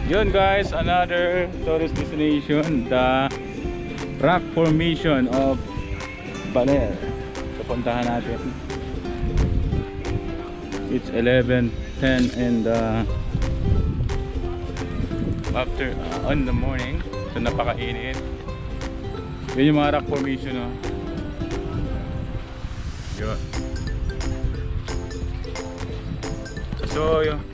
Yun guys, another tourist destination, the rock formation of Baler. So puntahan natin. It's 11:10 and after on the morning. So napakainit. Yun yung mga rock formation, oh. Yun. So yun,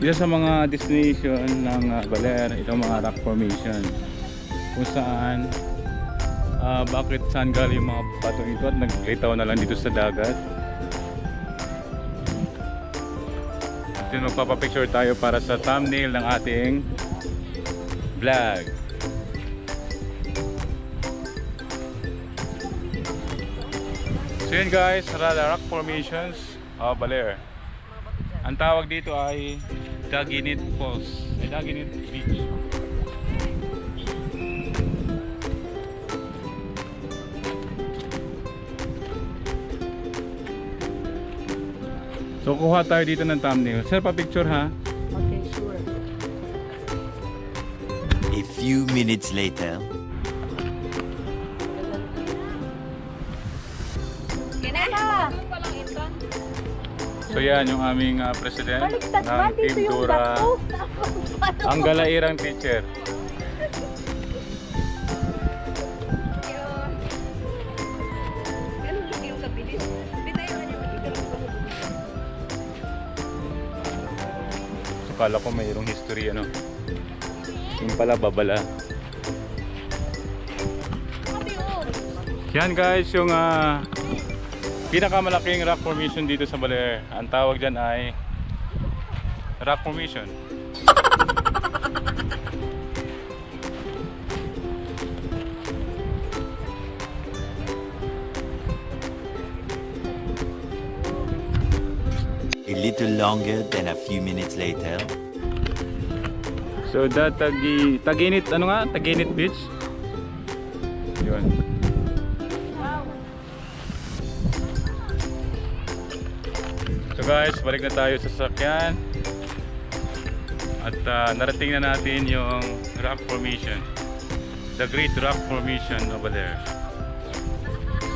isa sa mga destination ng Baler, itong mga rock formation kung saan bakit saan galing yung mga batong ito at naglitaw na lang dito sa dagat. At yun, magpapapicture tayo para sa thumbnail ng ating vlog. So yun guys, rock formations of Baler. Ang tawag dito ay Daginit Falls, ay Daginit Beach. So kuha tayo dito ng thumbnail. Sir, pa-picture ha? Okay, sure. A few minutes later. So yan yung aming president Baliktad ng man, dito Team yung Dura, bato. ang galairang teacher. So kala ko mayroong history ano. Yung pala babala. Yan guys yung pinakamalaking rock formation dito sa Baler. Ang tawag dyan ay rock formation. A little longer than a few minutes later. So that Taginit, ano nga? Taginit Beach. Yun. So guys, balik na tayo sa sasakyan. At narating na natin yung rock formation, the Great Rock Formation over there.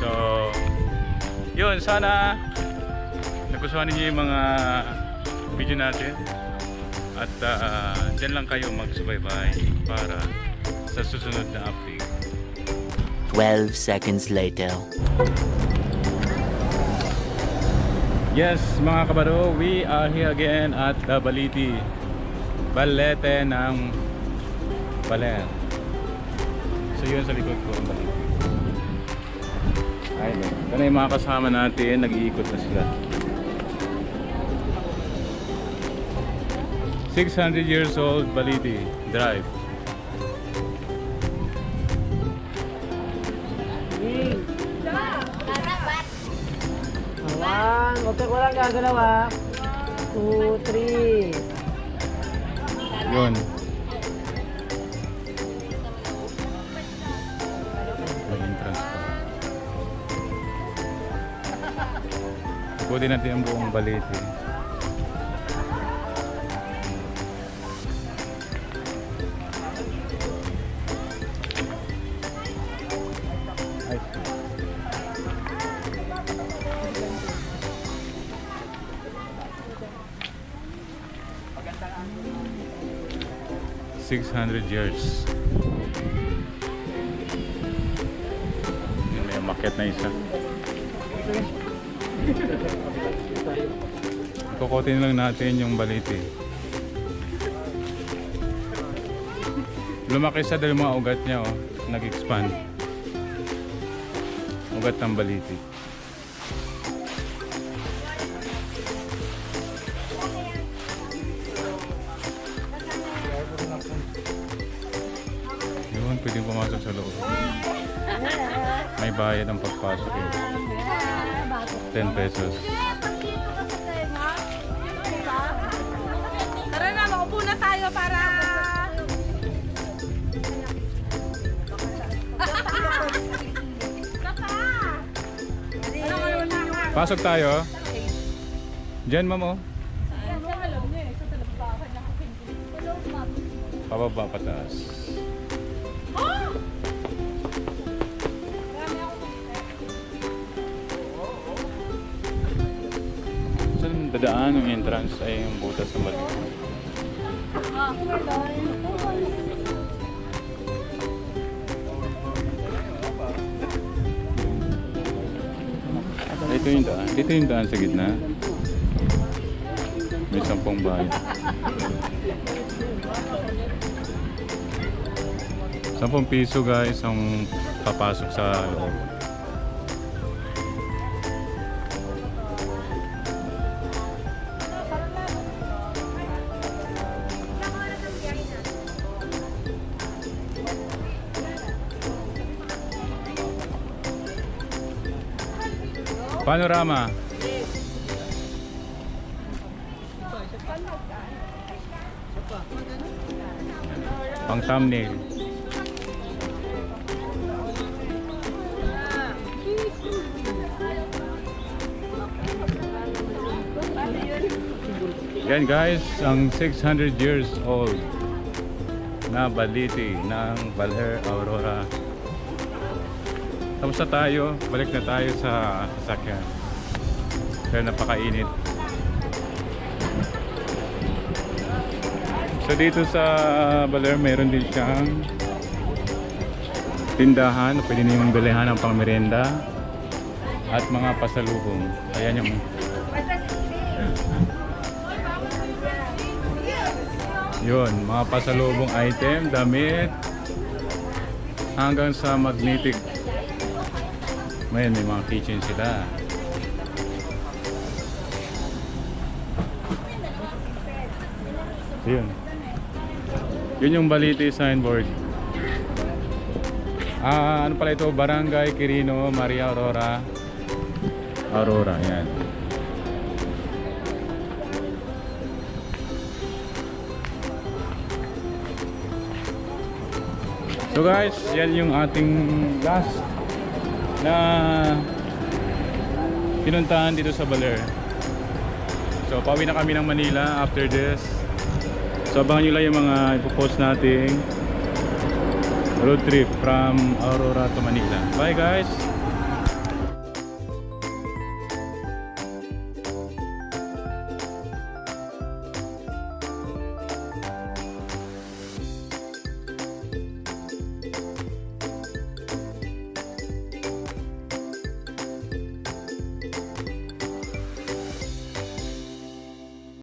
So yun, sana nagustuhan niyo yung mga video natin. At dyan lang kayo magsubaybay para sa susunod na update. 12 seconds later. Yes mga kabaro, we are here again at the Balete ng Baler. So yun sa likod ko ang Balete. Ayun, ito na yung mga kasama natin, nag-iikot na sila. 600 years old Balete Drive. One, huwag ka walang gagalaw ha. 2, 3. Yun. Mag-entrance pa. Ikutin natin ang buong Balete. Ay. $600 years. Yun, may umakyat na isa. Kukutin lang natin yung Balete. Lumaki siya dahil mga ugat niya, oh, nag-expand. Ugat ng Balete. Yun, pwedeng pumasok sa loob. May bayad ang pagpasok eh. 10 pesos. Tara na, maupo na tayo para... Pasok tayo. Diyan, ma'am, oh. Pababa pataas. Saan dadaan yung entrance ay yung butas ng Baler? Dito yung daan. Dito yung daan sa gitna. May 10 bahay. 10 piso guys ang papasok sa loob. Panorama. Pang thumbnail. Yan guys, ang 600 years old na Balete ng Baler, Aurora. Tapos na tayo, balik na tayo sa sasakyan. Kaya napakainit. So dito sa Baler meron din siyang tindahan, pwede niyong bilihan ng pangmerenda at mga pasalubong. Ayan yung yun, mga pasalubong item, damit hanggang sa magnetic. May mga kitchen sila. Yun. Yun yung Balete signboard. Ano pala ito? Barangay Quirino, Maria Aurora. Aurora, yan. So guys, yan yung ating last na pinuntahan dito sa Baler. So pauwi na kami ng Manila after this. So abangan nyo lang yung mga ipopost nating road trip from Aurora to Manila. Bye guys!